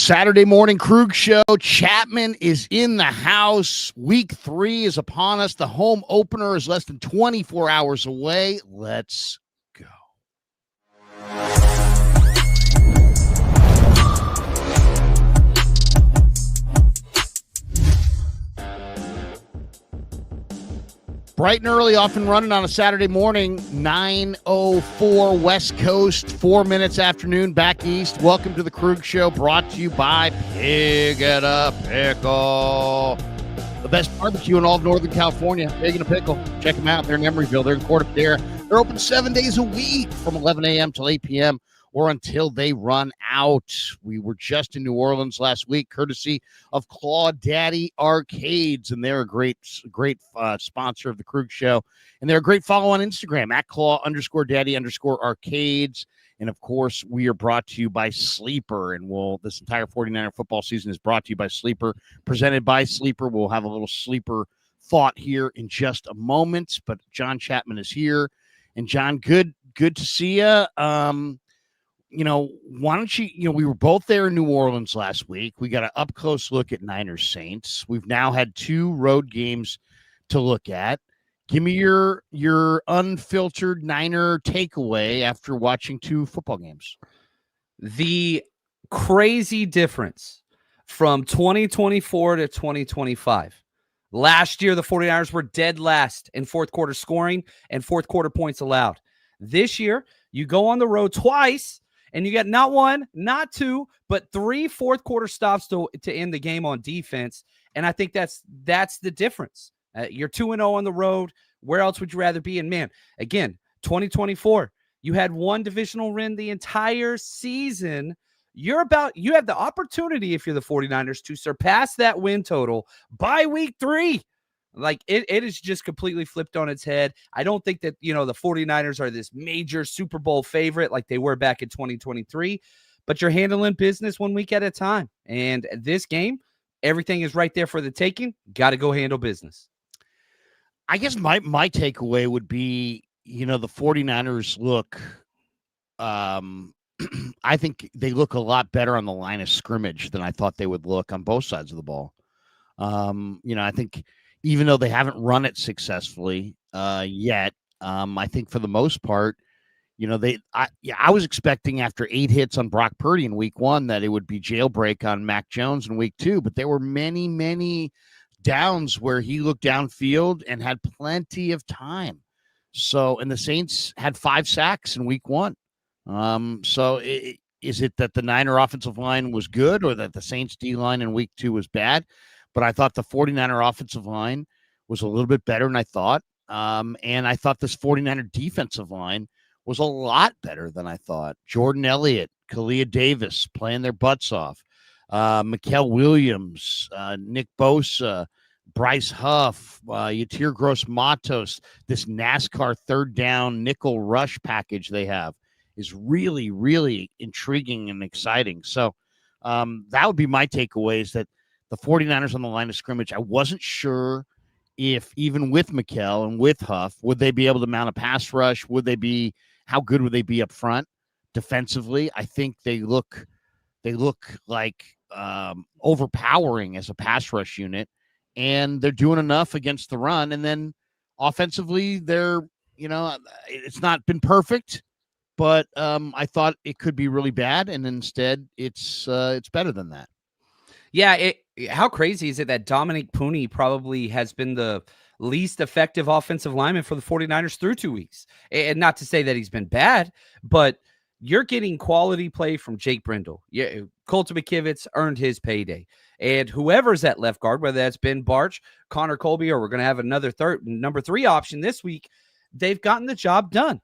Saturday morning Krueger Show. Chapman is in the house. Week 3 is upon us. The home opener is less than 24 hours away. Let's go. Bright and early, off and running on a Saturday morning, 9:04 West Coast, 4 minutes afternoon back east. Welcome to the Krueger Show, brought to you by Pig and a Pickle. The best barbecue in all of Northern California, Pig and a Pickle. Check them out. They're in Emeryville. They're in Corte-Madera. They're open 7 days a week from 11 a.m. till 8 p.m. or until they run out. We were just in New Orleans last week, courtesy of Claw Daddy Arcades, and they're a great sponsor of the Krueger Show, and they're a great follow on Instagram at Claw_Daddy_Arcades. And of course, we are brought to you by Sleeper, and this entire 49er football season is brought to you by Sleeper, presented by Sleeper. We'll have a little Sleeper thought here in just a moment, but John Chapman is here, and John, good to see you. Why don't you, we were both there in New Orleans last week. We got an up-close look at Niners Saints. We've now had 2 road games to look at. Give me your unfiltered Niner takeaway after watching 2 football games. The crazy difference from 2024 to 2025. Last year, the 49ers were dead last in fourth quarter scoring and fourth quarter points allowed. This year, you go on the road twice, and you get not 1, not 2, but 3 fourth quarter stops to end the game on defense. And I think that's the difference. You're 2-0 on the road. Where else would you rather be? And man, again, 2024, you had 1 divisional win the entire season. You have the opportunity, if you're the 49ers, to surpass that win total by week 3. Like it is just completely flipped on its head. I don't think that, the 49ers are this major Super Bowl favorite like they were back in 2023, but you're handling business 1 week at a time. And this game, everything is right there for the taking. Got to go handle business. I guess my takeaway would be, the 49ers look, I think they look a lot better on the line of scrimmage than I thought they would look on both sides of the ball. I think even though they haven't run it successfully yet, I think for the most part, I was expecting after 8 hits on Brock Purdy in week 1 that it would be jailbreak on Mac Jones in week 2, but there were many, many downs where he looked downfield and had plenty of time. So, and the Saints had 5 sacks in week 1. Is it that the Niner offensive line was good or that the Saints D-line in week 2 was bad? But I thought the 49er offensive line was a little bit better than I thought. And I thought this 49er defensive line was a lot better than I thought. Jordan Elliott, Kalia Davis playing their butts off. Mikael Williams, Nick Bosa, Bryce Huff, Yatir Gross-Matos. This NASCAR third down nickel rush package they have is really, really intriguing and exciting. So that would be my takeaway, is that the 49ers on the line of scrimmage, I wasn't sure if even with Mikael and with Huff, would they be able to mount a pass rush? How good would they be up front defensively? I think they look like overpowering as a pass rush unit, and they're doing enough against the run. And then offensively, they're, it's not been perfect, but I thought it could be really bad, and instead it's better than that. Yeah, how crazy is it that Dominic Pooney probably has been the least effective offensive lineman for the 49ers through 2 weeks? And not to say that he's been bad, but you're getting quality play from Jake Brendel. Yeah, Colton McKivitz earned his payday. And whoever's at left guard, whether that's Ben Barch, Connor Colby, or we're going to have another number 3 option this week, they've gotten the job done.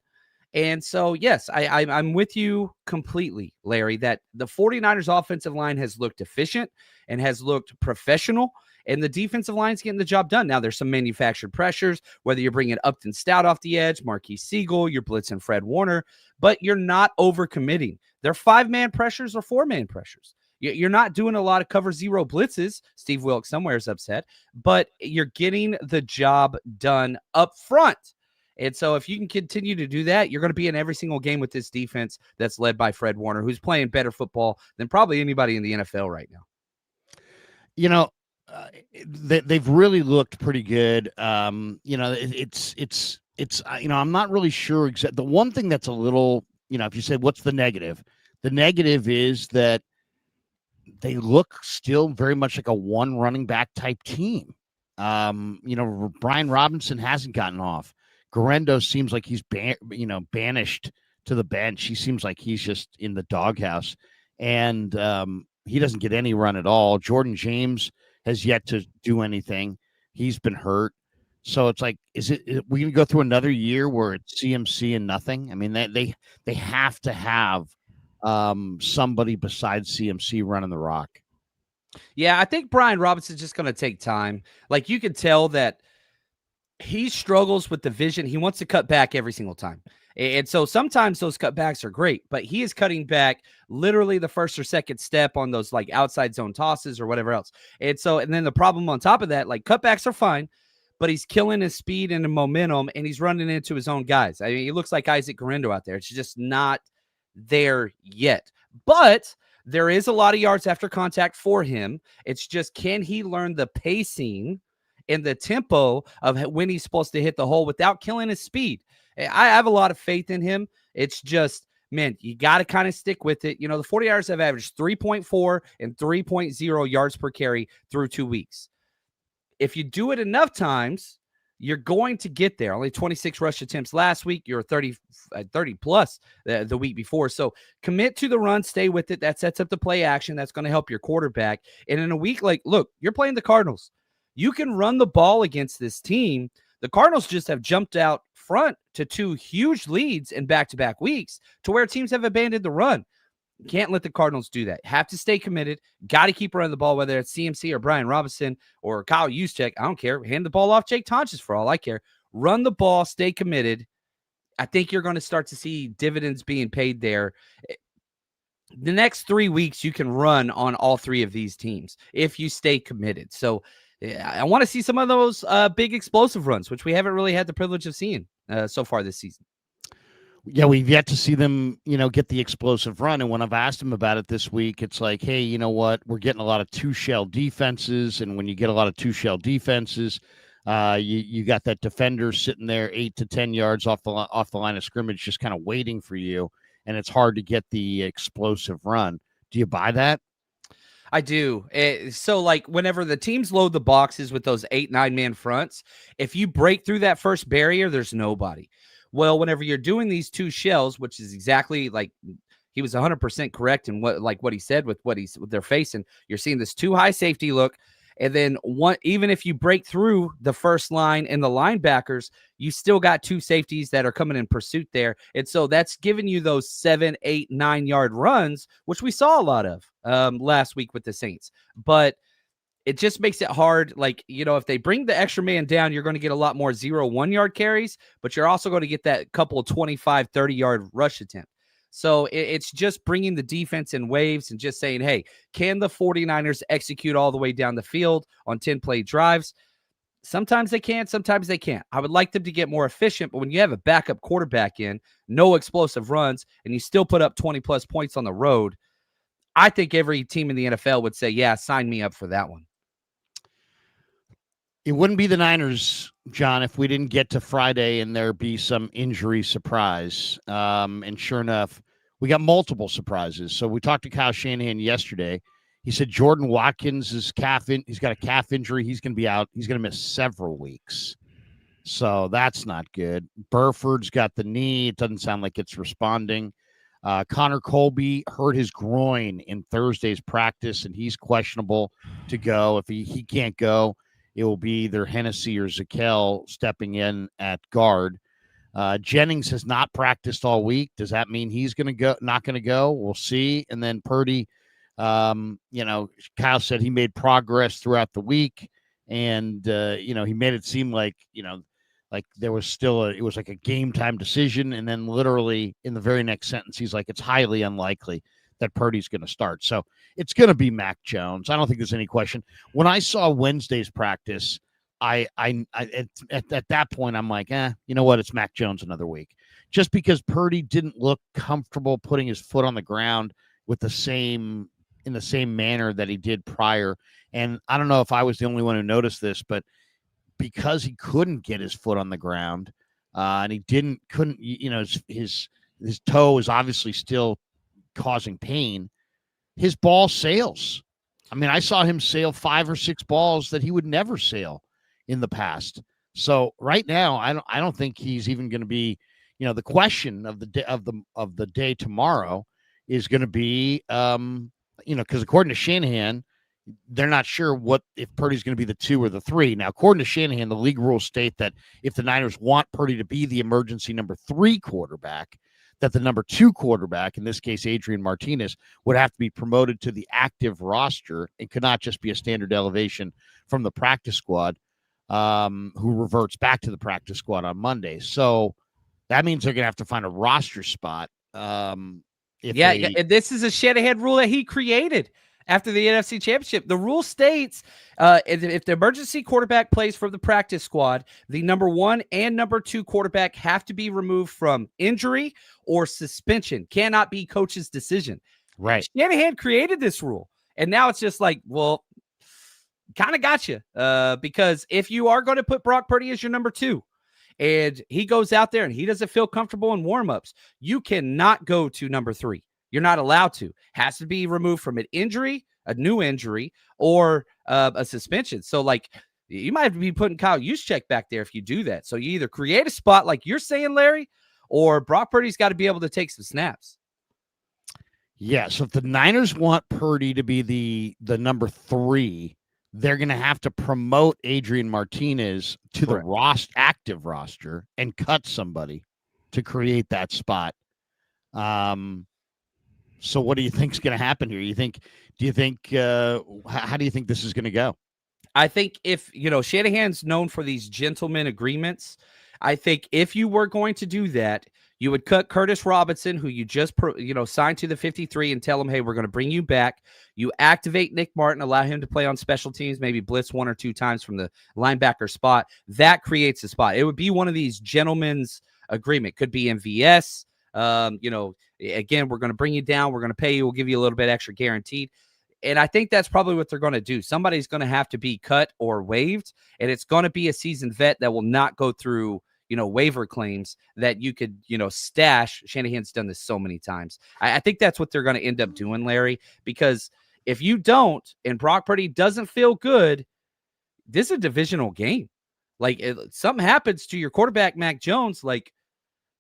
And so, yes, I'm with you completely, Larry, that the 49ers offensive line has looked efficient and has looked professional, and the defensive line's getting the job done. Now, there's some manufactured pressures, whether you're bringing Upton Stout off the edge, Marquise Siegel, you're blitzing Fred Warner, but you're not overcommitting. They're 5-man pressures or 4-man pressures. You're not doing a lot of cover 0 blitzes. Steve Wilkes somewhere is upset, but you're getting the job done up front. And so if you can continue to do that, you're going to be in every single game with this defense that's led by Fred Warner, who's playing better football than probably anybody in the NFL right now. You know, they've really looked pretty good. You know, it's I'm not really sure exactly. The one thing that's a little, if you said what's the negative is that they look still very much like a one running back type team. Brian Robinson hasn't gotten off. Guerrero seems like he's banished to the bench. He seems like he's just in the doghouse, and he doesn't get any run at all. Jordan James has yet to do anything. He's been hurt. So it's like, we going to go through another year where it's CMC and nothing? I mean, they have to have somebody besides CMC running the rock. Yeah, I think Brian Robinson's just going to take time. Like, you can tell that he struggles with the vision. He wants to cut back every single time. And so sometimes those cutbacks are great, but he is cutting back literally the first or second step on those like outside zone tosses or whatever else. And then the problem on top of that, like, cutbacks are fine, but he's killing his speed and the momentum, and he's running into his own guys. I mean, he looks like Isaac Guerrero out there. It's just not there yet. But there is a lot of yards after contact for him. It's just, can he learn the pacing and the tempo of when he's supposed to hit the hole without killing his speed? I have a lot of faith in him. It's just, man, you got to kind of stick with it. The 49ers have averaged 3.4 and 3.0 yards per carry through 2 weeks. If you do it enough times, you're going to get there. Only 26 rush attempts last week. You're 30 plus the week before. So commit to the run, stay with it. That sets up the play action. That's going to help your quarterback. And in a week, like, look, you're playing the Cardinals. You can run the ball against this team. The Cardinals just have jumped out front to 2 huge leads in back-to-back weeks to where teams have abandoned the run. You can't let the Cardinals do that. Have to stay committed. Got to keep running the ball, whether it's CMC or Brian Robinson or Kyle Juszczyk. I don't care. Hand the ball off Jake Tonches for all I care. Run the ball. Stay committed. I think you're going to start to see dividends being paid there. The next 3 weeks, you can run on all 3 of these teams if you stay committed. So I want to see some of those big explosive runs, which we haven't really had the privilege of seeing so far this season. Yeah, we've yet to see them, get the explosive run. And when I've asked them about it this week, it's like, hey, you know what? We're getting a lot of 2-shell defenses. And when you get a lot of 2-shell defenses, you got that defender sitting there 8 to 10 yards off the line of scrimmage, just kind of waiting for you. And it's hard to get the explosive run. Do you buy that? I do. So, like, whenever the teams load the boxes with those 8-9-man fronts, if you break through that first barrier, there's nobody. Well, whenever you're doing these 2 shells, which is exactly like he was 100% correct in what he said with what they're facing, you're seeing this 2 high safety look. And then even if you break through the first line and the linebackers, you still got 2 safeties that are coming in pursuit there. And so that's giving you those 7, 8, 9-yard runs, which we saw a lot of last week with the Saints. But it just makes it hard. Like, if they bring the extra man down, you're going to get a lot more 0-1-yard carries, but you're also going to get that couple of 25, 30-yard rush attempt. So it's just bringing the defense in waves and just saying, hey, can the 49ers execute all the way down the field on 10-play drives? Sometimes they can, sometimes they can't. I would like them to get more efficient, but when you have a backup quarterback in, no explosive runs, and you still put up 20-plus points on the road, I think every team in the NFL would say, yeah, sign me up for that one. It wouldn't be the Niners, John, if we didn't get to Friday and there be some injury surprise. And sure enough, we got multiple surprises. So we talked to Kyle Shanahan yesterday. He said Jordan Watkins is he's got a calf injury. He's going to be out. He's going to miss several weeks. So that's not good. Burford's got the knee. It doesn't sound like it's responding. Connor Colby hurt his groin in Thursday's practice, and he's questionable to go. If he can't go, it will be either Hennessy or Zakel stepping in at guard. Jennings has not practiced all week. Does that mean he's going to go? Not going to go? We'll see. And then Purdy, Kyle said he made progress throughout the week, and he made it seem like like there was still it was like a game time decision. And then literally in the very next sentence, he's like, it's highly unlikely that Purdy's going to start. So it's going to be Mac Jones. I don't think there's any question. When I saw Wednesday's practice, at that point, I'm like, you know what? It's Mac Jones another week. Just because Purdy didn't look comfortable putting his foot on the ground in the same manner that he did prior. And I don't know if I was the only one who noticed this, but because he couldn't get his foot on the ground, and he couldn't, his toe is obviously still causing pain. His ball sails. I mean, I saw him sail 5 or 6 balls that he would never sail in the past. So right now, I don't think he's even going to be. The question of the day tomorrow is going to be, because according to Shanahan, they're not sure if Purdy's going to be the 2 or the 3. Now, according to Shanahan, the league rules state that if the Niners want Purdy to be the emergency number 3 quarterback, that the number 2 quarterback, in this case, Adrian Martinez, would have to be promoted to the active roster and could not just be a standard elevation from the practice squad, who reverts back to the practice squad on Monday. So that means they're going to have to find a roster spot. This is a Shanahan rule that he created after the NFC Championship. The rule states if the emergency quarterback plays for the practice squad, the number 1 and number 2 quarterback have to be removed from injury or suspension. Cannot be coach's decision. Right. Shanahan created this rule. And now it's just like, well, kind of got you. Because if you are going to put Brock Purdy as your number 2, and he goes out there and he doesn't feel comfortable in warmups, you cannot go to number 3. You're not allowed to. Has to be removed from an injury, a new injury, or a suspension. So, like, you might have to be putting Kyle Juszczyk back there if you do that. So you either create a spot like you're saying, Larry, or Brock Purdy's got to be able to take some snaps. Yeah, so if the Niners want Purdy to be the number 3, they're going to have to promote Adrian Martinez to the active roster and cut somebody to create that spot. So what do you think is going to happen here? How do you think this is going to go? I think if, Shanahan's known for these gentleman agreements. I think if you were going to do that, you would cut Curtis Robinson, who you just signed to the 53, and tell him, hey, we're going to bring you back. You activate Nick Martin, allow him to play on special teams, maybe blitz 1 or 2 times from the linebacker spot. That creates a spot. It would be one of these gentlemen's agreement. Could be MVS. Again, we're going to bring you down. We're going to pay you. We'll give you a little bit extra guaranteed. And I think that's probably what they're going to do. Somebody's going to have to be cut or waived, and it's going to be a seasoned vet that will not go through waiver claims that you could, stash. Shanahan's done this so many times. I think that's what they're going to end up doing, Larry, because if you don't, and Brock Purdy doesn't feel good, this is a divisional game. Like, something happens to your quarterback, Mac Jones, like,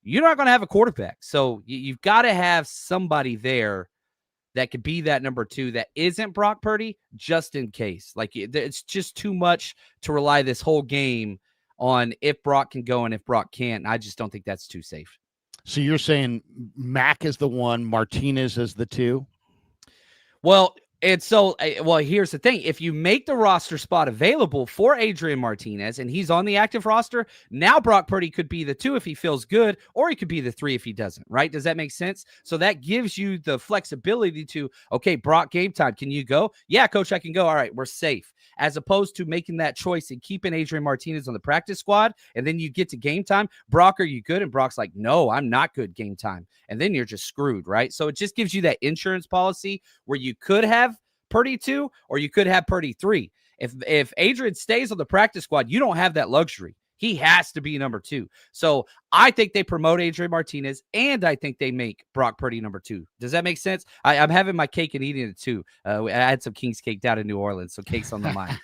you're not going to have a quarterback. So you've got to have somebody there that could be that number 2 that isn't Brock Purdy, just in case. Like, it's just too much to rely this whole game on if Brock can go and if Brock can't. I just don't think that's too safe. So you're saying Mac is the 1, Martinez is the 2? Well, here's the thing. If you make the roster spot available for Adrian Martinez and he's on the active roster, now Brock Purdy could be the 2 if he feels good, or he could be the 3 if he doesn't, right? Does that make sense? So that gives you the flexibility to, okay, Brock, game time. Can you go? Yeah, coach, I can go. All right, we're safe. As opposed to making that choice and keeping Adrian Martinez on the practice squad, and then you get to game time. Brock, are you good? And Brock's like, no, I'm not good game time. And then you're just screwed, right? So it just gives you that insurance policy where you could have Purdy 2 or you could have Purdy 3. If Adrian stays on the practice squad, you don't have that luxury. He has to be number 2. So I think they promote Adrian Martinez, and I think they make Brock Purdy number 2. Does that make sense? I'm having my cake and eating it too. I had some King's cake down in New Orleans, so cake's on the mind.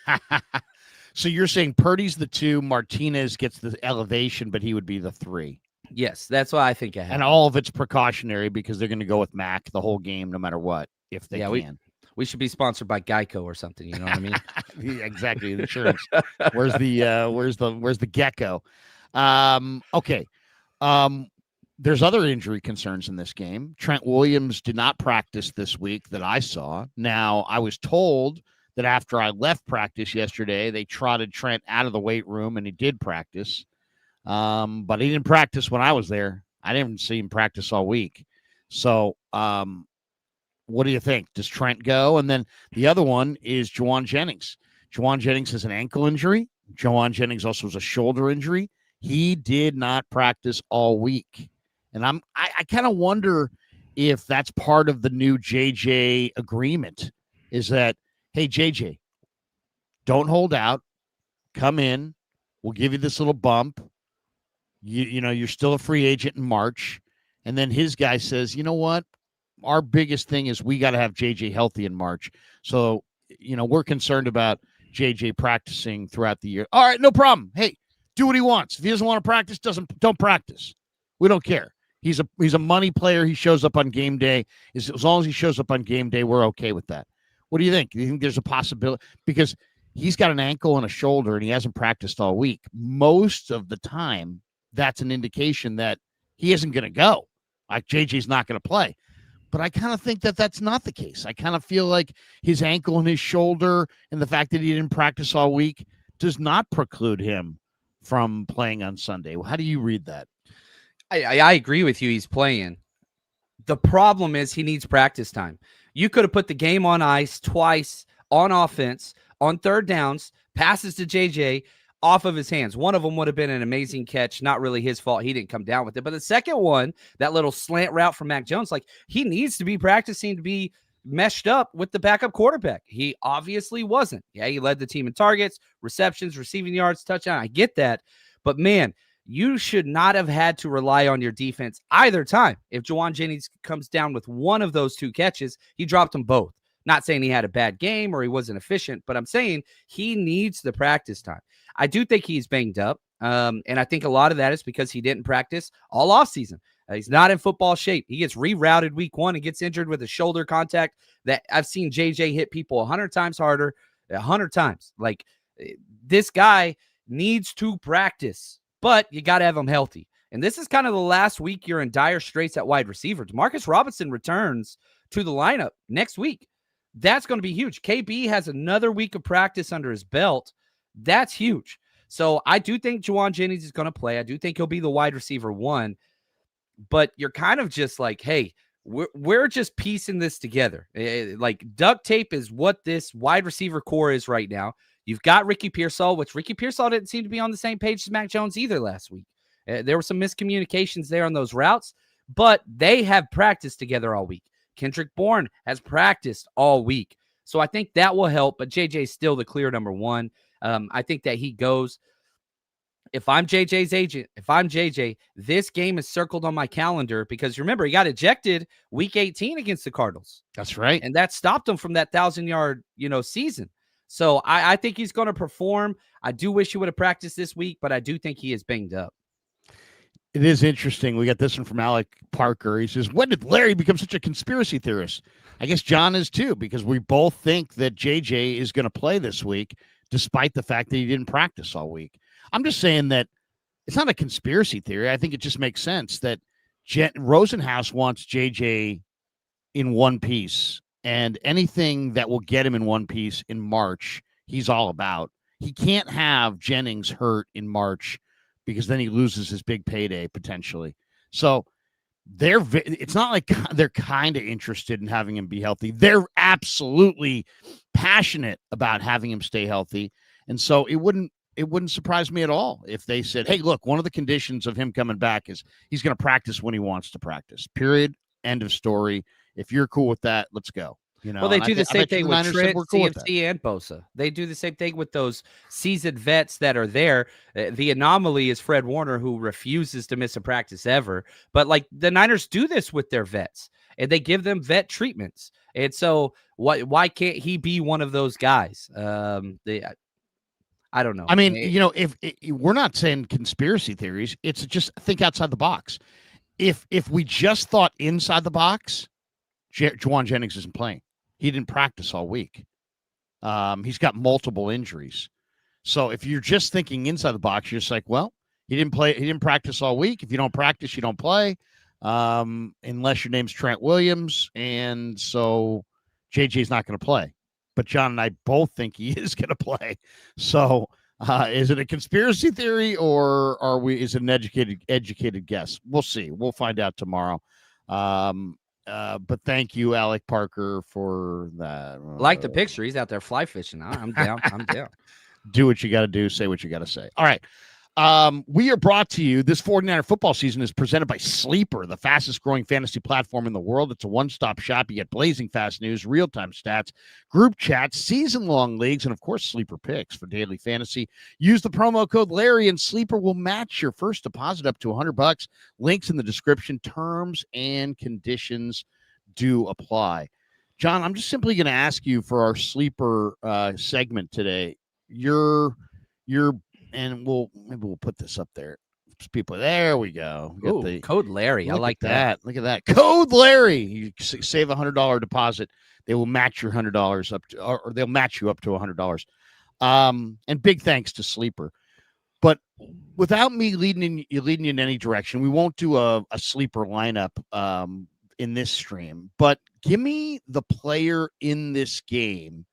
So you're saying Purdy's the 2, Martinez gets the elevation, but he would be the 3. Yes, that's what I think I have. And all of it's precautionary because they're going to go with Mac the whole game, no matter what, if they can. We should be sponsored by Geico or something. You know what I mean? Yeah, exactly. The insurance. Where's the gecko? Okay. There's other injury concerns in this game. Trent Williams did not practice this week that I saw. Now, I was told that after I left practice yesterday, they trotted Trent out of the weight room and he did practice. But he didn't practice when I was there. I didn't see him practice all week. So, what do you think? Does Trent go? And then the other one is Juwan Jennings. Juwan Jennings has an ankle injury. Jawan Jennings also has a shoulder injury. He did not practice all week. And I kind of wonder if that's part of the new JJ agreement is that, hey, JJ, don't hold out. Come in. We'll give you this little bump. You're still a free agent in March. And then his guy says, you know what? Our biggest thing is we got to have JJ healthy in March. So, we're concerned about JJ practicing throughout the year. All right, no problem. Hey, do what he wants. If he doesn't want to practice, don't practice. We don't care. He's a money player. He shows up on game day. As long as he shows up on game day, we're okay with that. What do you think? Do you think there's a possibility? Because he's got an ankle and a shoulder, and he hasn't practiced all week. Most of the time, that's an indication that he isn't going to go. Like JJ's not going to play. But I kind of think that that's not the case. I kind of feel like his ankle and his shoulder and the fact that he didn't practice all week does not preclude him from playing on Sunday. How do you read that? I agree with you. He's playing. The problem is he needs practice time. You could have put the game on ice twice on offense, on third downs, passes to JJ off of his hands. One of them would have been an amazing catch. Not really his fault. He didn't come down with it. But the second one, that little slant route from Mac Jones, like he needs to be practicing to be meshed up with the backup quarterback. He obviously wasn't. Yeah, he led the team in targets, receptions, receiving yards, touchdown. I get that. But man, you should not have had to rely on your defense either time. If Jawan Jennings comes down with one of those two catches, he dropped them both. Not saying he had a bad game or he wasn't efficient, but I'm saying he needs the practice time. I do think he's banged up, and I think a lot of that is because he didn't practice all offseason. He's not in football shape. He gets rerouted week one and gets injured with a shoulder contact that I've seen JJ hit people 100 times harder, 100 times. Like, this guy needs to practice, but you got to have him healthy. And this is kind of the last week you're in dire straits at wide receiver. Demarcus Robinson returns to the lineup next week. That's going to be huge. KB has another week of practice under his belt. That's huge. So I do think Jawan Jennings is going to play. I do think he'll be the wide receiver one. But you're kind of just like, hey, we're just piecing this together. Like duct tape is what this wide receiver core is right now. You've got Ricky Pearsall, which Ricky Pearsall didn't seem to be on the same page as Mac Jones either last week. There were some miscommunications there on those routes, but they have practiced together all week. Kendrick Bourne has practiced all week. So I think that will help, but JJ's still the clear number one. I think that he goes. If I'm JJ's agent, if I'm JJ, this game is circled on my calendar because remember, he got ejected week 18 against the Cardinals. That's right. And that stopped him from that 1,000-yard, season. So I think he's going to perform. I do wish he would have practiced this week, but I do think he is banged up. It is interesting. We got this one from Alec Parker. He says, when did Larry become such a conspiracy theorist? I guess John is too, because we both think that JJ is going to play this week, despite the fact that he didn't practice all week. I'm just saying that it's not a conspiracy theory. I think it just makes sense that Rosenhaus wants JJ in one piece, and anything that will get him in one piece in March, he's all about. He can't have Jennings hurt in March because then he loses his big payday potentially. So it's not like they're kind of interested in having him be healthy. They're absolutely passionate about having him stay healthy. And so it wouldn't surprise me at all if they said, hey, look, one of the conditions of him coming back is he's going to practice when he wants to practice. Period. End of story. If you're cool with that, let's go. Well, they do the same thing with Trent, CMC, and Bosa. They do the same thing with those seasoned vets that are there. The anomaly is Fred Warner, who refuses to miss a practice ever. But like the Niners do this with their vets, and they give them vet treatments. And so why can't he be one of those guys? I don't know. I mean, if we're not saying conspiracy theories, it's just think outside the box. If we just thought inside the box, Jawan Jennings isn't playing. He didn't practice all week. He's got multiple injuries. So if you're just thinking inside the box, you're just like, well, he didn't practice all week. If you don't practice, you don't play. Unless your name's Trent Williams. And so JJ's not going to play. But John and I both think he is going to play. So is it a conspiracy theory or is it an educated guess? We'll see. We'll find out tomorrow. But thank you, Alec Parker, for that. Like the picture. He's out there fly fishing. I'm down. I'm down. Do what you got to do. Say what you got to say. All right. We are brought to you. This 49er football season is presented by Sleeper, the fastest growing fantasy platform in the world. It's a one-stop shop. You get blazing fast news, real-time stats, group chats, season-long leagues, and of course, Sleeper picks for daily fantasy. Use the promo code Larry, and Sleeper will match your first deposit up to $100. Links in the description. Terms and conditions do apply. John, I'm just simply going to ask you for our Sleeper segment today. You're and maybe we'll put this up there. People, there we go. We got the code Larry. I like that. Look at that. Code Larry. You save $100 deposit. They will match your $100 up to, or they'll match you up to $100. And big thanks to Sleeper. But without me leading you in any direction, we won't do a Sleeper lineup in this stream. But give me the player in this game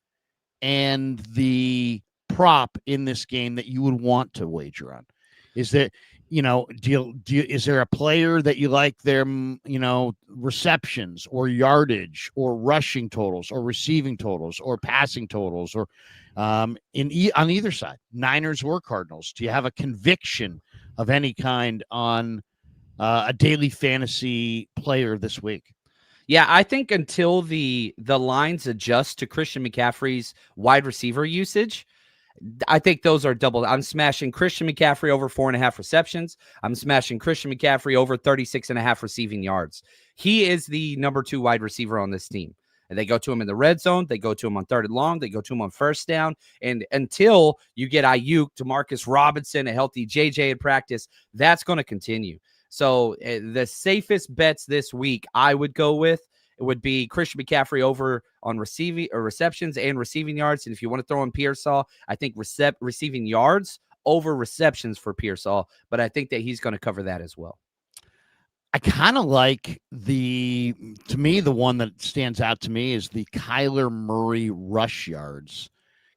and the prop in this game that you would want to wager on. Is there, is there a player that you like their, receptions or yardage or rushing totals or receiving totals or passing totals or on either side, Niners or Cardinals? Do you have a conviction of any kind on a daily fantasy player this week? Yeah, I think until the lines adjust to Christian McCaffrey's wide receiver usage, I think those are double. I'm smashing Christian McCaffrey over 4.5 receptions. I'm smashing Christian McCaffrey over 36.5 receiving yards. He is the number 2 wide receiver on this team. And they go to him in the red zone. They go to him on 3rd and long. They go to him on 1st down. And until you get Ayuk, Demarcus Robinson, a healthy JJ in practice, that's going to continue. So the safest bets this week I would go with, it would be Christian McCaffrey over on receiving or receptions and receiving yards. And if you want to throw in Pearsall, I think receiving yards over receptions for Pearsall, but I think that he's going to cover that as well. I kind of like the one that stands out to me is the Kyler Murray rush yards.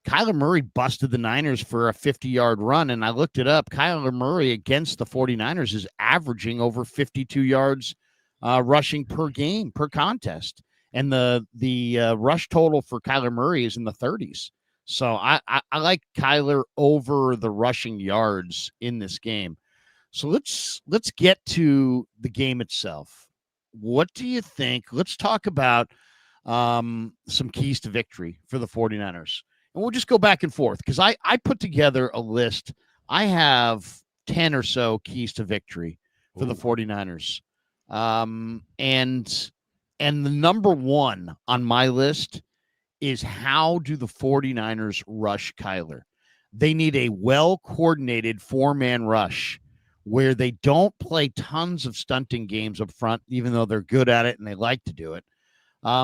Kyler Murray busted the Niners for a 50-yard run, and I looked it up. Kyler Murray against the 49ers is averaging over 52 yards rushing per game, per contest. And the rush total for Kyler Murray is in the 30s. So I like Kyler over the rushing yards in this game. So let's get to the game itself. What do you think? Let's talk about some keys to victory for the 49ers. And we'll just go back and forth because I put together a list. I have 10 or so keys to victory for the 49ers. And the number one on my list is how do the 49ers rush Kyler? They need a well-coordinated 4-man rush where they don't play tons of stunting games up front, even though they're good at it and they like to do it.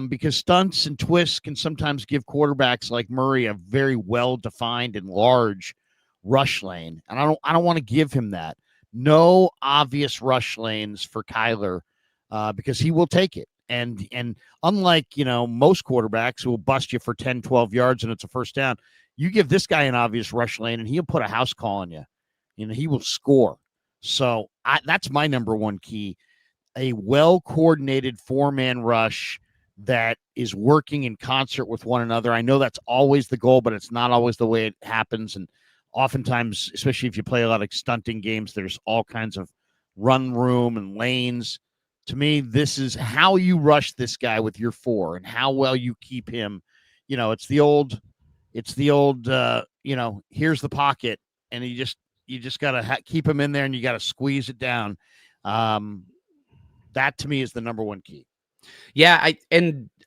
Because stunts and twists can sometimes give quarterbacks like Murray a very well-defined and large rush lane. And I don't want to give him that. No obvious rush lanes for Kyler because he will take it. And unlike, most quarterbacks who will bust you for 10, 12 yards and it's a first down, you give this guy an obvious rush lane and he'll put a house call on you. He will score. So that's my number one key, a well-coordinated 4-man rush that is working in concert with one another. I know that's always the goal, but it's not always the way it happens. And oftentimes, especially if you play a lot of stunting games, there's all kinds of run room and lanes. To me, this is how you rush this guy with your 4 and how well you keep him. It's the old, here's the pocket, and you just got to keep him in there and you got to squeeze it down. That to me is the number one key. Yeah. I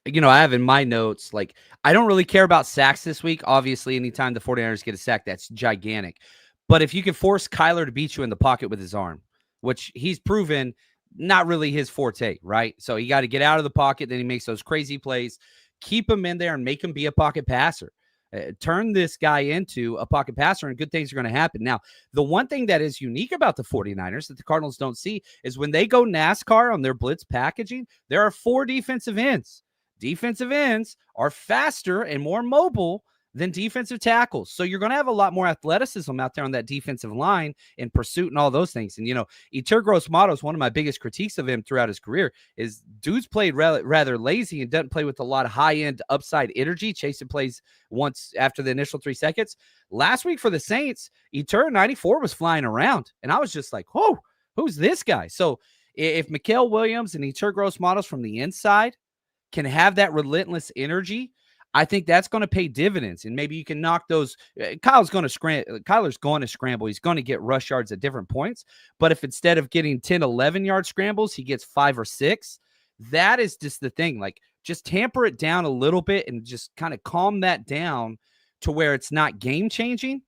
have in my notes, I don't really care about sacks this week. Obviously, anytime the 49ers get a sack, that's gigantic. But if you can force Kyler to beat you in the pocket with his arm, which he's proven not really his forte, right? So you got to get out of the pocket. Then he makes those crazy plays. Keep him in there and make him be a pocket passer. Turn this guy into a pocket passer and good things are going to happen. Now, the one thing that is unique about the 49ers that the Cardinals don't see is when they go NASCAR on their blitz packaging, there are 4 defensive ends. Defensive ends are faster and more mobile than defensive tackles. So you're going to have a lot more athleticism out there on that defensive line in pursuit and all those things. And, Yetur Gross-Matos, one of my biggest critiques of him throughout his career is dude's played rather lazy and doesn't play with a lot of high-end upside energy, chasing plays once after the initial 3 seconds. Last week for the Saints, Yetur 94 was flying around. And I was just like, whoa, who's this guy? So if Mikael Williams and Yetur Gross-Matos from the inside can have that relentless energy, I think that's going to pay dividends, and maybe you can knock those. Kyler's going to scramble. He's going to get rush yards at different points. But if instead of getting 10, 11-yard scrambles, he gets 5 or 6, that is just the thing. Like, just tamper it down a little bit and just kind of calm that down to where it's not game-changing.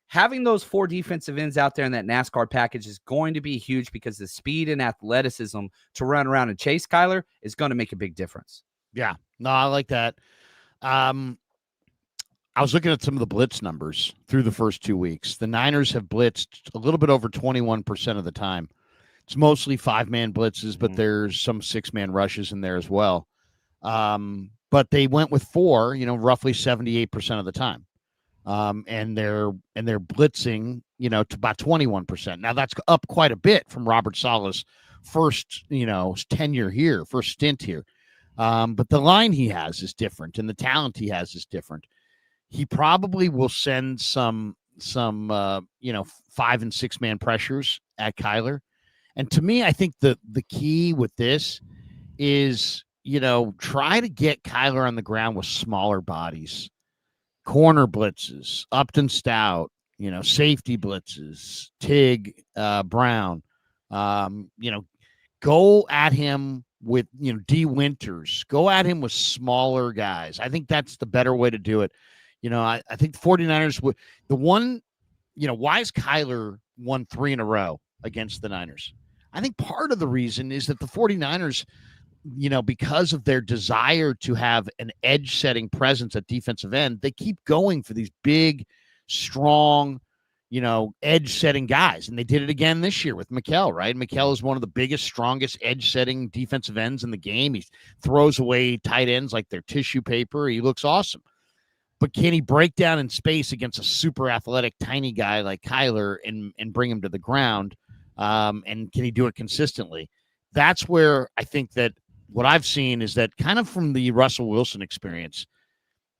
Having those 4 defensive ends out there in that NASCAR package is going to be huge because the speed and athleticism to run around and chase Kyler is going to make a big difference. Yeah, no, I like that. I was looking at some of the blitz numbers through the first 2 weeks. The Niners have blitzed a little bit over 21% of the time. It's mostly 5-man blitzes, but there's some 6-man rushes in there as well. But they went with 4, roughly 78% of the time. And they're blitzing, to about 21%. Now that's up quite a bit from Robert Saleh's first, tenure here, first stint here. But the line he has is different, and the talent he has is different. He probably will send some 5 and 6-man pressures at Kyler. And to me, I think the key with this is, try to get Kyler on the ground with smaller bodies, corner blitzes, Upton Stout, safety blitzes, Tig, Brown, go at him with, D Winters, go at him with smaller guys. I think that's the better way to do it. I think the 49ers would, why is Kyler won 3 in a row against the Niners? I think part of the reason is that the 49ers, because of their desire to have an edge setting presence at defensive end, they keep going for these big, strong, edge setting guys. And they did it again this year with Mikael, right? Mikael is one of the biggest, strongest edge setting defensive ends in the game. He throws away tight ends like they're tissue paper. He looks awesome. But can he break down in space against a super athletic, tiny guy like Kyler and bring him to the ground? And can he do it consistently? That's where I think that what I've seen is that kind of from the Russell Wilson experience,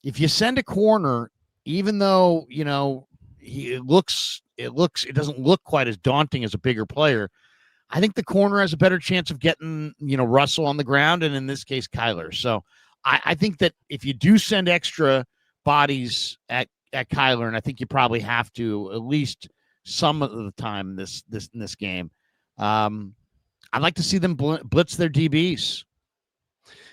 if you send a corner, even though, it doesn't look quite as daunting as a bigger player, I think the corner has a better chance of getting, Russell on the ground, and in this case, Kyler. So I think that if you do send extra bodies at Kyler, and I think you probably have to at least some of the time in this game, I'd like to see them blitz their DBs.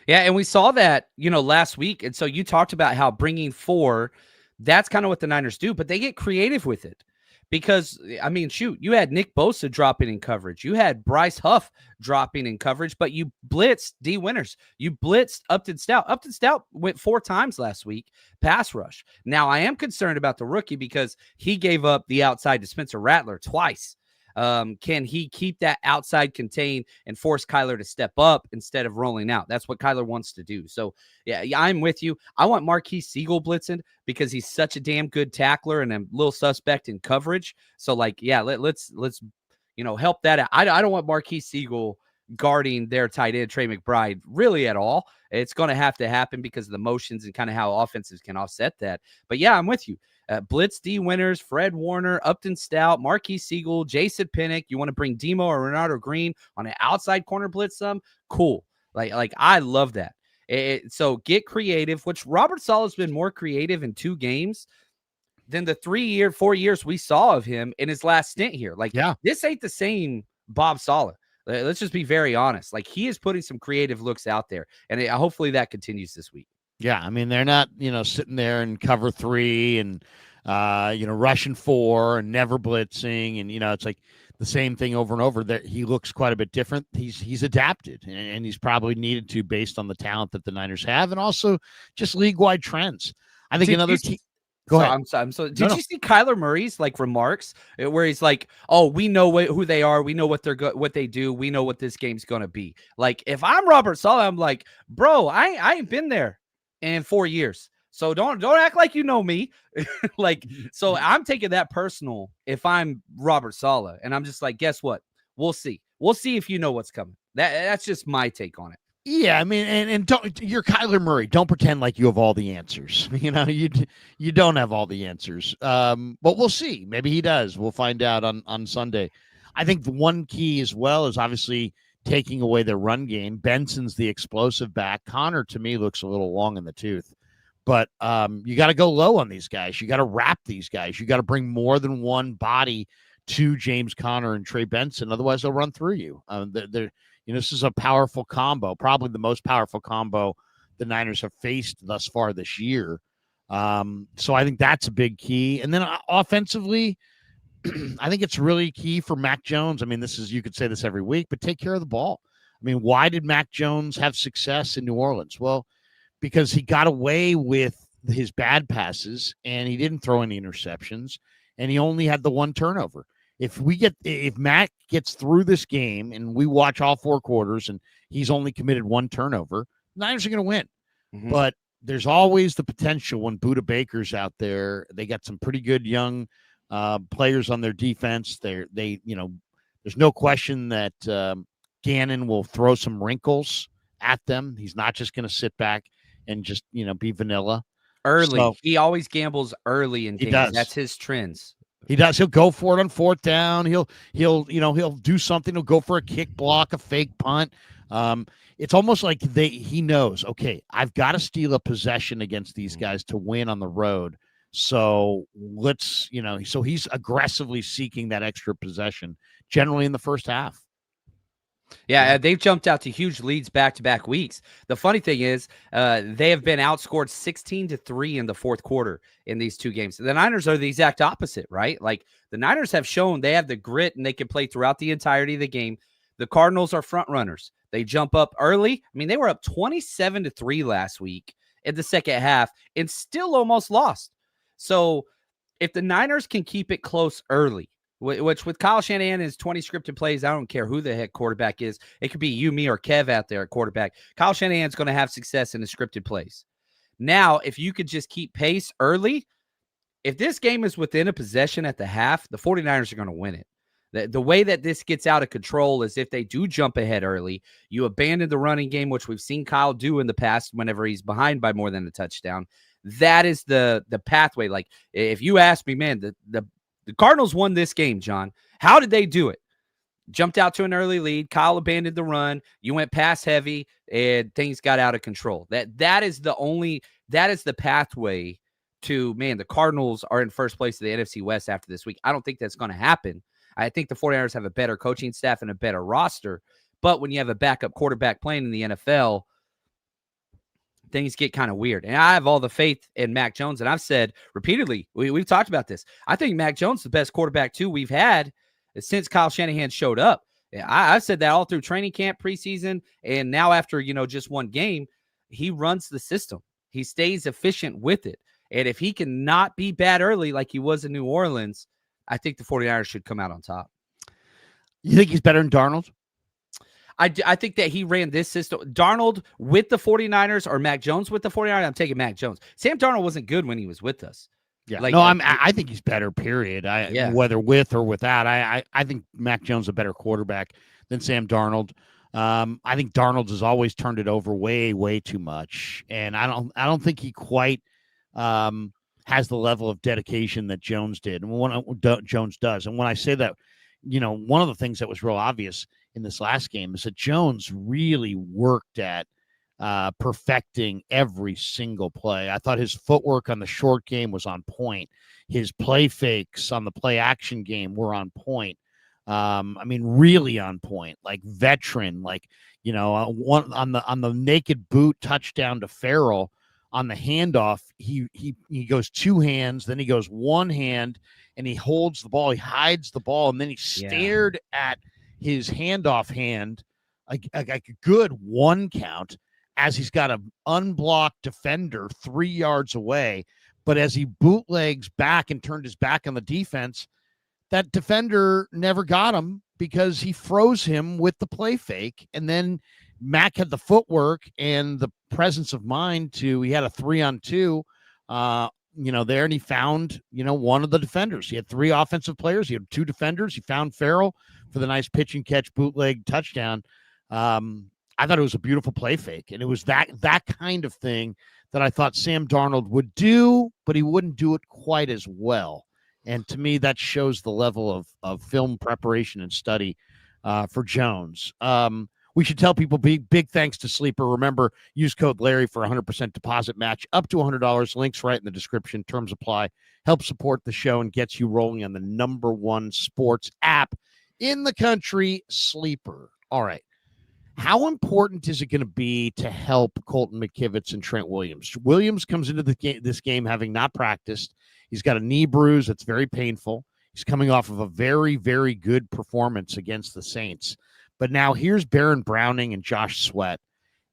Yeah, and we saw that, last week. And so you talked about how bringing 4, that's kind of what the Niners do, but they get creative with it. Because, you had Nick Bosa dropping in coverage. You had Bryce Huff dropping in coverage, but you blitzed D Winters. You blitzed Upton Stout. Upton Stout went 4 times last week, pass rush. Now, I am concerned about the rookie because he gave up the outside to Spencer Rattler twice. Can he keep that outside contained and force Kyler to step up instead of rolling out? That's what Kyler wants to do. So, yeah, I'm with you. I want Marquise Siegel blitzing because he's such a damn good tackler and a little suspect in coverage. So, let's help that out. I don't want Marquise Siegel guarding their tight end, Trey McBride, really at all. It's going to have to happen because of the motions and kind of how offenses can offset that. But, yeah, I'm with you. Blitz D Winters, Fred Warner, Upton Stout, Marquise Siegel, Jason Pinnock. You want to bring Demo or Renato Green on an outside corner blitz some? Cool. Like I love that. So get creative, which Robert Saleh's been more creative in 2 games than the 4 years we saw of him in his last stint here. This ain't the same Bob Saleh. Let's just be very honest. He is putting some creative looks out there, and hopefully that continues this week. Yeah, they're not, sitting there in cover 3 and, rushing 4 and never blitzing. And, it's like the same thing over and over. There, he looks quite a bit different. He's adapted, and he's probably needed to based on the talent that the Niners have and also just league-wide trends. I think another team. Go ahead. I'm sorry. Did you see Kyler Murray's remarks where he's like, "Oh, we know who they are. We know what they do. We know what this game's going to be." If I'm Robert Saleh, I'm like, "Bro, I ain't been there in 4 years. So don't act like you know me. Like, so I'm taking that personal if I'm Robert Saleh, and I'm just like, guess what? We'll see. We'll see if you know what's coming. That's just my take on it. Yeah, I mean, and don't, you're Kyler Murray. Don't pretend like you have all the answers. You don't have all the answers. But we'll see. Maybe he does. We'll find out on Sunday. I think the one key as well is obviously taking away their run game. Benson's the explosive back. Connor, to me, looks a little long in the tooth. But you got to go low on these guys. You got to wrap these guys. You got to bring more than one body to James Conner and Trey Benson. Otherwise, they'll run through you. This is a powerful combo, probably the most powerful combo the Niners have faced thus far this year. So I think that's a big key. And then offensively, I think it's really key for Mac Jones. I mean, you could say this every week, but take care of the ball. I mean, why did Mac Jones have success in New Orleans? Well, because he got away with his bad passes and he didn't throw any interceptions and he only had the one turnover. If Mac gets through this game and we watch all 4 quarters and he's only committed one turnover, the Niners are going to win. Mm-hmm. But there's always the potential when Budda Baker's out there. They got some pretty good young players on their defense. There's no question that Gannon will throw some wrinkles at them. He's not just going to sit back and just, be vanilla. Early. So, he always gambles early in games. He does. That's his trends. He does. He'll go for it on 4th down. He'll do something. He'll go for a kick block, a fake punt. It's almost like he knows, okay, I've got to steal a possession against these guys to win on the road. So so he's aggressively seeking that extra possession, generally in the first half. Yeah, they've jumped out to huge leads back-to-back weeks. The funny thing is they have been outscored 16-3 in the 4th quarter in these 2 games. The Niners are the exact opposite, right? Like, the Niners have shown they have the grit and they can play throughout the entirety of the game. The Cardinals are front runners. They jump up early. I mean, they were up 27-3 last week in the second half and still almost lost. So if the Niners can keep it close early, which with Kyle Shanahan and his 20 scripted plays, I don't care who the heck quarterback is. It could be you, me, or Kev out there at quarterback. Kyle Shanahan's going to have success in the scripted plays. Now, if you could just keep pace early, if this game is within a possession at the half, the 49ers are going to win it. The way that this gets out of control is if they do jump ahead early, you abandon the running game, which we've seen Kyle do in the past whenever he's behind by more than a touchdown. That is the pathway. Like, if you ask me, man, the Cardinals won this game, John. How did they do it? Jumped out to an early lead. Kyle abandoned the run. You went pass heavy, and things got out of control. That is the pathway to, man, the Cardinals are in first place of the NFC West after this week. I don't think that's going to happen. I think the 49ers have a better coaching staff and a better roster. But when you have a backup quarterback playing in the NFL, things get kind of weird. And I have all the faith in Mac Jones. And I've said repeatedly, we've talked about this. I think Mac Jones is the best quarterback, too, we've had since Kyle Shanahan showed up. I've said that all through training camp, preseason, and now after, just one game, he runs the system. He stays efficient with it. And if he can not be bad early like he was in New Orleans, I think the 49ers should come out on top. You think he's better than Darnold? I think that he ran this system. Darnold with the 49ers or Mac Jones with the 49ers, I'm taking Mac Jones. Sam Darnold wasn't good when he was with us. Yeah, I think he's better, period. Whether with or without, I think Mac Jones is a better quarterback than Sam Darnold. I think Darnold has always turned it over way, way too much. And I don't think he quite has the level of dedication that Jones did. And Jones does. And when I say that, one of the things that was real obvious in this last game is that Jones really worked at perfecting every single play. I thought his footwork on the short game was on point. His play fakes on the play action game were on point. Really on point, like veteran, one on the naked boot touchdown to Farrell on the handoff. He goes 2 hands, then he goes 1 hand, and he holds the ball. He hides the ball, and then he stared at his handoff hand like a good 1 count as he's got an unblocked defender 3 yards away. But as he bootlegs back and turned his back on the defense, that defender never got him because he froze him with the play fake. And then Mac had the footwork and the presence of mind he had a 3-on-2 there, and he found, one of the defenders. He had 3 offensive players. He had 2 defenders. He found Farrell for the nice pitch and catch bootleg touchdown. I thought it was a beautiful play fake, and it was that kind of thing that I thought Sam Darnold would do, but he wouldn't do it quite as well. And to me, that shows the level of film preparation and study for Jones. We should tell people big thanks to Sleeper. Remember, use code Larry for 100% deposit match up to $100. Links right in the description. Terms apply. Help support the show and gets you rolling on the #1 sports app in the country, Sleeper. All right. How important is it going to be to help Colton McKivitz and Trent Williams? Williams comes into this game having not practiced. He's got a knee bruise that's very painful. He's coming off of a very, very good performance against the Saints. But now here's Baron Browning and Josh Sweat.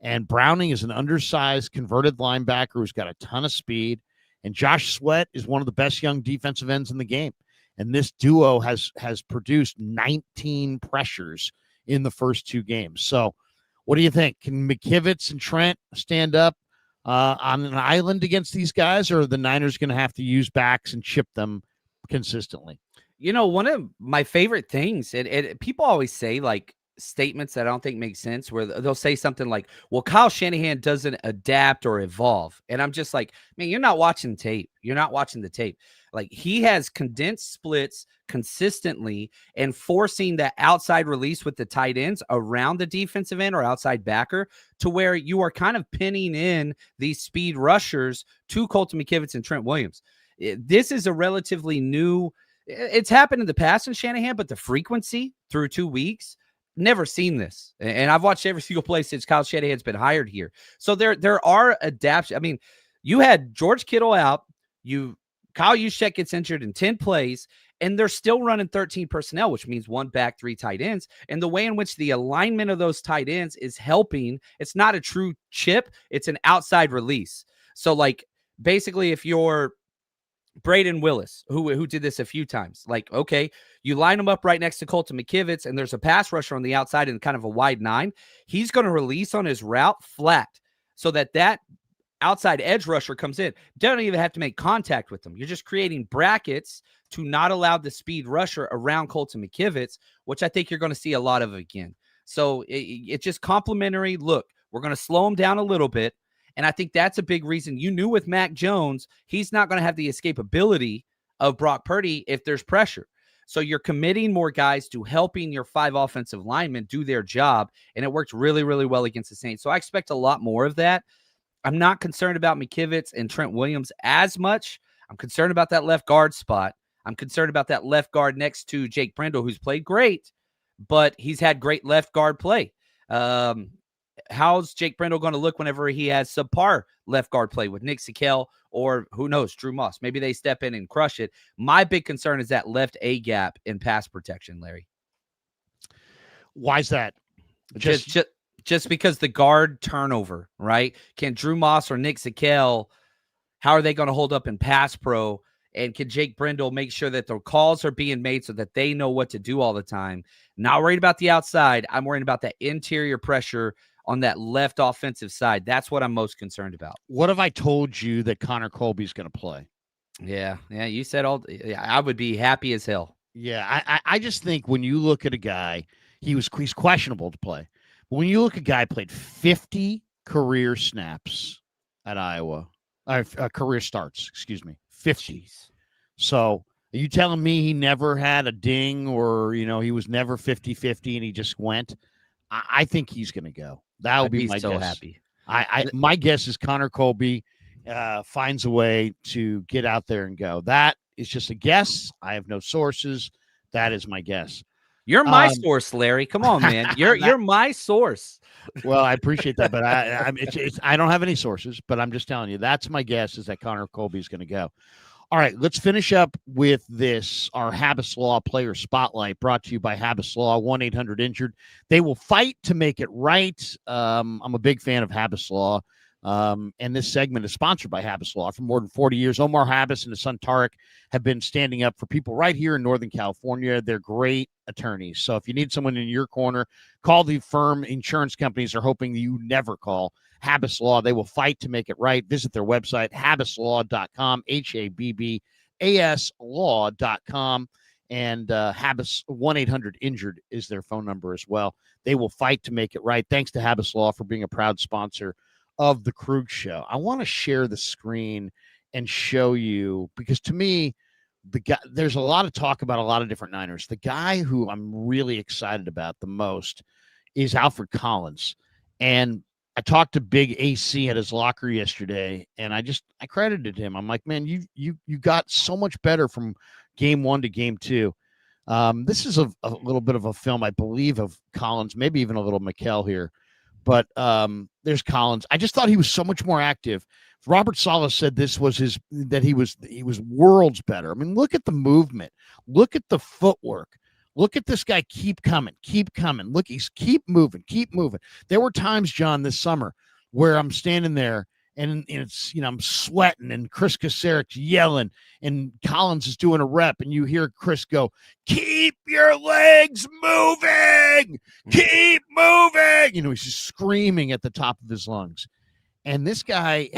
And Browning is an undersized, converted linebacker who's got a ton of speed. And Josh Sweat is one of the best young defensive ends in the game. And this duo has produced 19 pressures in the first 2 games. So what do you think? Can McKivitz and Trent stand up on an island against these guys, or are the Niners going to have to use backs and chip them consistently? One of my favorite things, and people always say like statements that I don't think make sense, where they'll say something like, well, Kyle Shanahan doesn't adapt or evolve. And I'm just like, man, you're not watching tape. You're not watching the tape. Like, he has condensed splits consistently and forcing that outside release with the tight ends around the defensive end or outside backer to where you are kind of pinning in these speed rushers to Colton McKivitz and Trent Williams. This is a relatively new, it's happened in the past in Shanahan, but the frequency through 2 weeks, never seen this. And I've watched every single play since Kyle Shanahan's been hired here. So there are adaptations. I mean, you had George Kittle out, Kyle Juszczyk gets injured in 10 plays, and they're still running 13 personnel, which means 1 back, 3 tight ends. And the way in which the alignment of those tight ends is helping, it's not a true chip, it's an outside release. So, like, basically, if you're Braden Willis, who did this a few times, like, okay, you line him up right next to Colton McKivitz, and there's a pass rusher on the outside and kind of a wide 9. He's going to release on his route flat so that outside edge rusher comes in. Don't even have to make contact with them. You're just creating brackets to not allow the speed rusher around Colton McKivitz, which I think you're going to see a lot of again. So it's just complimentary. Look, we're going to slow him down a little bit. And I think that's a big reason. You knew with Mac Jones, he's not going to have the escapability of Brock Purdy if there's pressure. So you're committing more guys to helping your 5 offensive linemen do their job. And it worked really, really well against the Saints. So I expect a lot more of that. I'm not concerned about McKivitz and Trent Williams as much. I'm concerned about that left guard spot. I'm concerned about that left guard next to Jake Brendel, who's played great, but he's had great left guard play. How's Jake Brendel going to look whenever he has subpar left guard play with Nick Sikel or, who knows, Drew Moss? Maybe they step in and crush it. My big concern is that left A gap in pass protection, Larry. Why's that? Just because the guard turnover, right? Can Drew Moss or Nick Sikel, how are they going to hold up in pass pro? And can Jake Brendel make sure that the calls are being made so that they know what to do all the time? Not worried about the outside. I'm worried about that interior pressure on that left offensive side. That's what I'm most concerned about. What have I told you that Connor Colby's going to play? Yeah, you said I would be happy as hell. Yeah, I just think when you look at a guy, he's questionable to play. But when you look at a guy played 50 career snaps at Iowa, career starts, 50. Jeez. So are you telling me he never had a ding or, he was never 50-50 and he just went? I think he's going to go. That would be my so guess. Happy. My guess is Connor Colby finds a way to get out there and go. That is just a guess. I have no sources. That is my guess. You're my source, Larry. Come on, man. You're my source. Well, I appreciate that, but I don't have any sources. But I'm just telling you, that's my guess is that Connor Colby is going to go. All right, let's finish up with this. Our Habbas Law Player Spotlight brought to you by Habbas Law, 1-800-INJURED. They will fight to make it right. I'm a big fan of Habbas Law, and this segment is sponsored by Habbas Law. For more than 40 years, Omar Habbas and his son Tarek have been standing up for people right here in Northern California. They're great attorneys. So if you need someone in your corner, call the firm insurance companies are hoping you never call. Habbas Law. They will fight to make it right. Visit their website, habbaslaw.com, HABBAS law.com. And Habbas 1-800-INJURED is their phone number as well. They will fight to make it right. Thanks to Habbas Law for being a proud sponsor of the Krueger Show. I want to share the screen and show you, because to me, there's a lot of talk about a lot of different Niners. The guy who I'm really excited about the most is Alfred Collins. And I talked to Big AC at his locker yesterday, and I credited him. I'm like, man, you got so much better from game 1 to game 2. This is a little bit of a film, I believe, of Collins, maybe even a little McKell here. But there's Collins. I just thought he was so much more active. Robert Saleh said this was he was worlds better. I mean, look at the movement. Look at the footwork. Look at this guy. Keep coming. Look, he's keep moving. There were times, John, this summer where I'm standing there and it's, I'm sweating and Chris Kaceric's yelling and Collins is doing a rep and you hear Chris go, keep your legs moving. Keep moving. He's just screaming at the top of his lungs. And this guy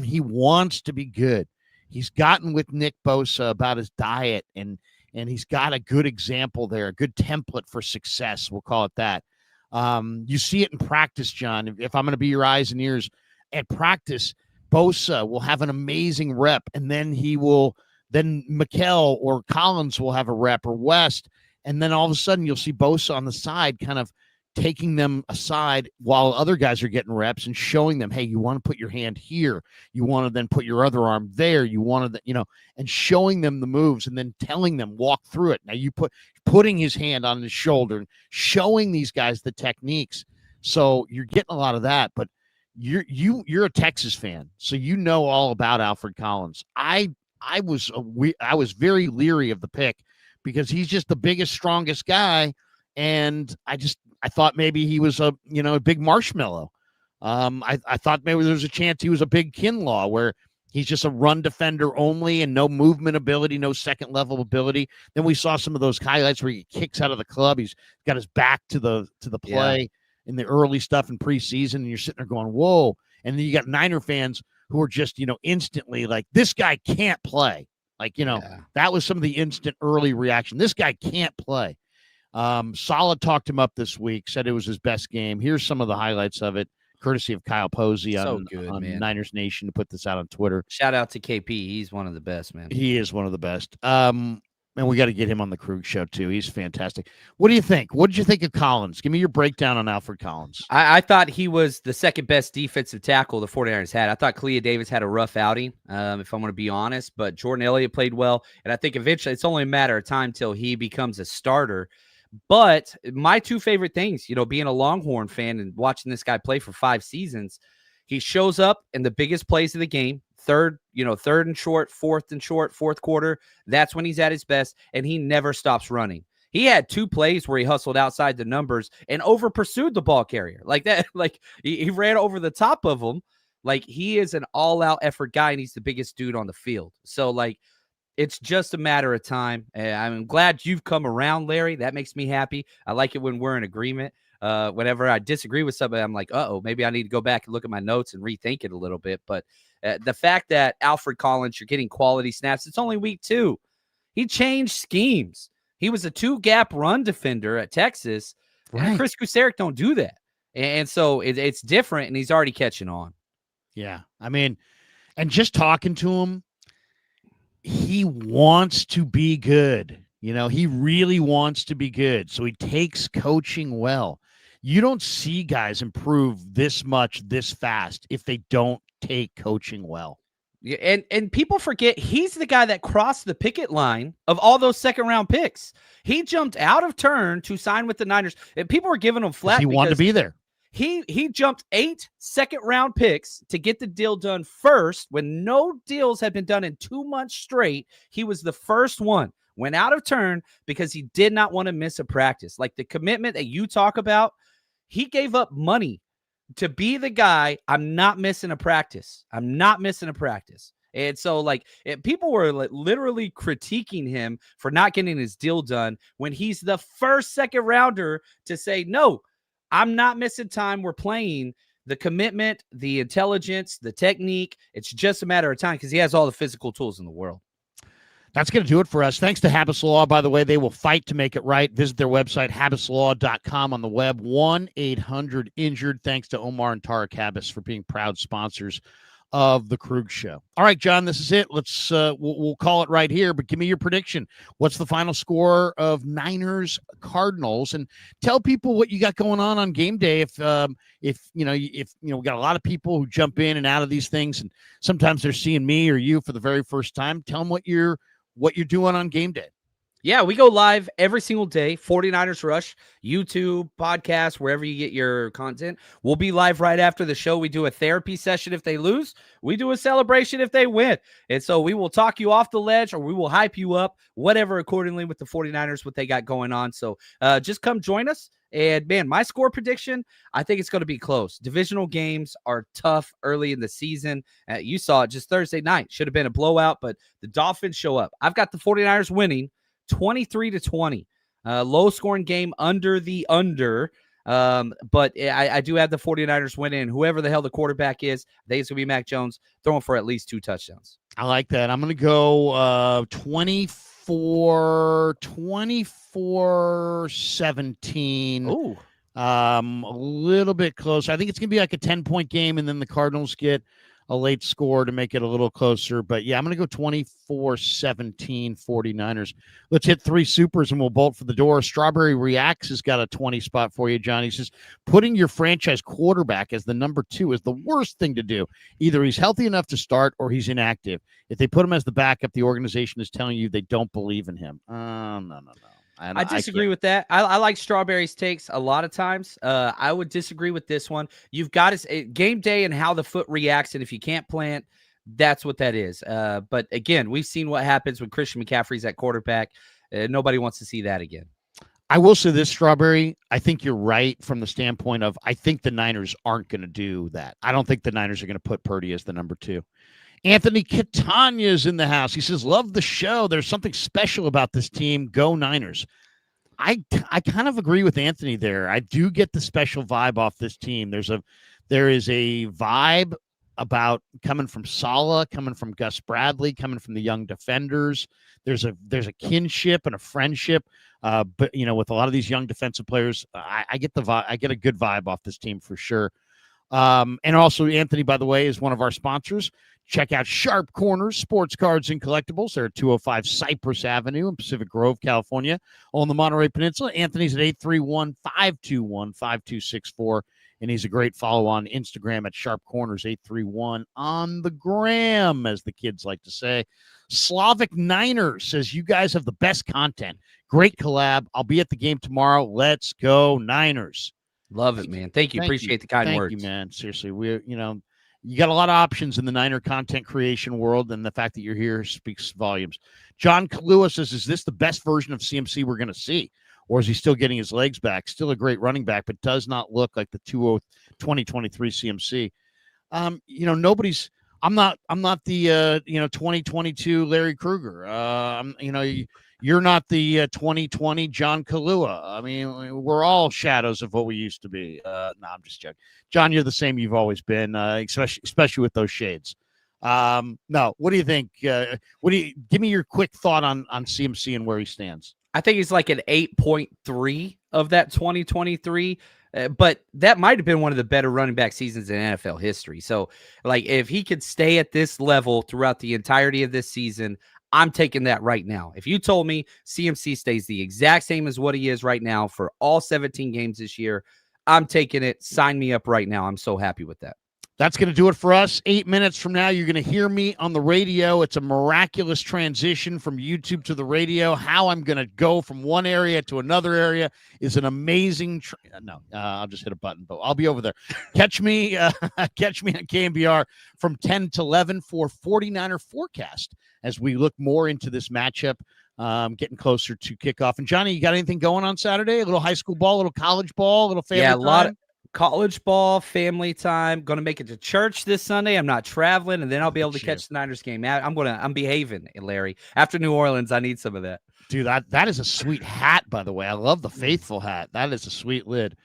he wants to be good. He's gotten with Nick Bosa about his diet and he's got a good example there, a good template for success. We'll call it that. You see it in practice, John. If I'm going to be your eyes and ears at practice, Bosa will have an amazing rep, and then then McKell or Collins will have a rep, or West, and then all of a sudden you'll see Bosa on the side kind of taking them aside while other guys are getting reps and showing them, hey, you want to put your hand here. You want to then put your other arm there. You want to, and showing them the moves and then telling them, walk through it. Now putting his hand on his shoulder and showing these guys the techniques. So you're getting a lot of that, but you're a Texas fan. So all about Alfred Collins. I was very leery of the pick because he's just the biggest, strongest guy. And I thought maybe he was a big marshmallow. I thought maybe there was a chance he was a big Kinlaw where he's just a run defender only and no movement ability, no second level ability. Then we saw some of those highlights where he kicks out of the club. He's got his back to the play in the early stuff in preseason. And you're sitting there going, whoa. And then you got Niner fans who are just, instantly like, this guy can't play. Like, that was some of the instant early reaction. This guy can't play. Saleh talked him up this week, said it was his best game. Here's some of the highlights of it, courtesy of Kyle Posey on Niners Nation to put this out on Twitter. Shout out to KP. He's one of the best, man. He is one of the best. And we got to get him on the Krueger Show too. He's fantastic. What do you think? What did you think of Collins? Give me your breakdown on Alfred Collins. I thought he was the second best defensive tackle the 49ers had. I thought Kalia Davis had a rough outing, if I'm going to be honest, but Jordan Elliott played well. And I think eventually it's only a matter of time till he becomes a starter. But my two favorite things, being a Longhorn fan and watching this guy play for 5 seasons, he shows up in the biggest plays of the game, third and short, fourth and short, fourth quarter. That's when he's at his best, and he never stops running. He had 2 plays where he hustled outside the numbers and over pursued the ball carrier like that. Like he ran over the top of him. Like he is an all-out effort guy, and he's the biggest dude on the field. So it's just a matter of time. I'm glad you've come around, Larry. That makes me happy. I like it when we're in agreement. Whenever I disagree with somebody, I'm like, maybe I need to go back and look at my notes and rethink it a little bit. But the fact that Alfred Collins, you're getting quality snaps, it's only week 2. He changed schemes. He was a 2-gap run defender at Texas. Right. And Chris Kusarek don't do that. And so it's different, and he's already catching on. Yeah. I mean, and just talking to him, he wants to be good. He really wants to be good. So he takes coaching well. You don't see guys improve this much, this fast if they don't take coaching well. Yeah, and people forget he's the guy that crossed the picket line of all those second-round picks. He jumped out of turn to sign with the Niners. And people were giving him flat. He wanted to be there. He jumped 8 second-round picks to get the deal done first when no deals had been done in 2 months straight. He was the first one. Went out of turn because he did not want to miss a practice. Like the commitment that you talk about, he gave up money to be the guy. I'm not missing a practice. I'm not missing a practice. And so people were literally critiquing him for not getting his deal done when he's the first second rounder to say, no, I'm not missing time. We're playing. the commitment, the intelligence, the technique. It's just a matter of time because he has all the physical tools in the world. That's going to do it for us. Thanks to Habbas Law, by the way. They will fight to make it right. Visit their website, habbaslaw.com on the web, 1-800-INJURED. Thanks to Omar and Tarek Habbas for being proud sponsors of the Krueger Show. All right, John, this is it. Let's we'll call it right here, but give me your prediction. What's the final score of Niners Cardinals? And tell people what you got going on game day. If we got a lot of people who jump in and out of these things, and sometimes they're seeing me or you for the very first time. Tell them what you're doing on game day. Yeah, we go live every single day. 49ers Rush, YouTube, podcast, wherever you get your content. We'll be live right after the show. We do a therapy session if they lose. We do a celebration if they win. And so we will talk you off the ledge or we will hype you up, whatever accordingly with the 49ers, what they got going on. So just come join us. And, man, my score prediction, I think it's going to be close. Divisional games are tough early in the season. You saw it just Thursday night. Should have been a blowout, but the Dolphins show up. I've got the 49ers winning 23-20. Low-scoring game under the under. But I do have the 49ers winning. Whoever the hell the quarterback is, I think it's going to be Mac Jones throwing for at least 2 touchdowns. I like that. I'm going to go 24-17. Ooh. A little bit closer. I think it's going to be like a 10-point game, and then the Cardinals get a late score to make it a little closer. But, yeah, I'm going to go 24-17 49ers. Let's hit 3 supers, and we'll bolt for the door. Strawberry Reacts has got a 20 spot for you, John. He says, putting your franchise quarterback as the number 2 is the worst thing to do. Either he's healthy enough to start or he's inactive. If they put him as the backup, the organization is telling you they don't believe in him. No. I disagree with that. I like Strawberry's takes a lot of times. I would disagree with this one. You've got to game day and how the foot reacts, and if you can't plant, that's what that is. But again, we've seen what happens when Christian McCaffrey's at quarterback. Nobody wants to see that again. I will say this, Strawberry. I think you're right from the standpoint of I think the Niners aren't going to do that. I don't think the Niners are going to put Purdy as the number 2. Anthony Catania is in the house. He says, love the show. There's something special about this team. Go Niners. I kind of agree with Anthony there. I do get the special vibe off this team. There is a vibe about coming from Saleh, coming from Gus Bradley, coming from the young defenders. There's a kinship and a friendship. But with a lot of these young defensive players, I get the vibe. I get a good vibe off this team for sure. And also Anthony, by the way, is one of our sponsors. Check out Sharp Corners Sports Cards and Collectibles. They're at 205 Cypress Avenue in Pacific Grove, California, on the Monterey Peninsula. Anthony's at 831-521-5264, and he's a great follow on Instagram at Sharp Corners 831 on the gram, as the kids like to say. Slavic Niners says, you guys have the best content. Great collab. I'll be at the game tomorrow. Let's go Niners. Love it, man. Thank you. Appreciate the kind words. Thank you, man. Seriously, you got a lot of options in the Niner content creation world, and the fact that you're here speaks volumes. John Kalua says, is this the best version of CMC we're going to see? Or is he still getting his legs back? Still a great running back, but does not look like the 2023 CMC. Nobody's – I'm not the 2022 Larry Krueger. You're not the 2020 John Kalua. I mean, we're all shadows of what we used to be. No, I'm just joking. John, you're the same you've always been, especially with those shades. No, what do you think? Give me your quick thought on CMC and where he stands. I think he's like an 8.3 of that 2023. But that might have been one of the better running back seasons in NFL history. So, if he could stay at this level throughout the entirety of this season, I'm taking that right now. If you told me CMC stays the exact same as what he is right now for all 17 games this year, I'm taking it. Sign me up right now. I'm so happy with that. That's going to do it for us. 8 minutes from now, you're going to hear me on the radio. It's a miraculous transition from YouTube to the radio. How I'm going to go from one area to another area is an amazing. I'll just hit a button, but I'll be over there. Catch me on KMBR from 10 to 11 for 49er forecast as we look more into this matchup, getting closer to kickoff. And Johnny, you got anything going on Saturday? A little high school ball, a little college ball, a little family time? A lot of college ball, family time. Going to make it to church this Sunday. I'm not traveling, and then I'll be able to catch the Niners game. I'm behaving, Larry. After New Orleans, I need some of that. Dude, that is a sweet hat, by the way. I love the faithful hat. That is a sweet lid.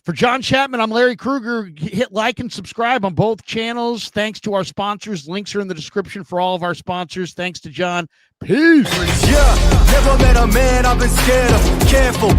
For John Chapman, I'm Larry Krueger. Hit like and subscribe on both channels. Thanks to our sponsors. Links are in the description for all of our sponsors. Thanks to John. Peace. Yeah, never met a man I've been scared of. Careful.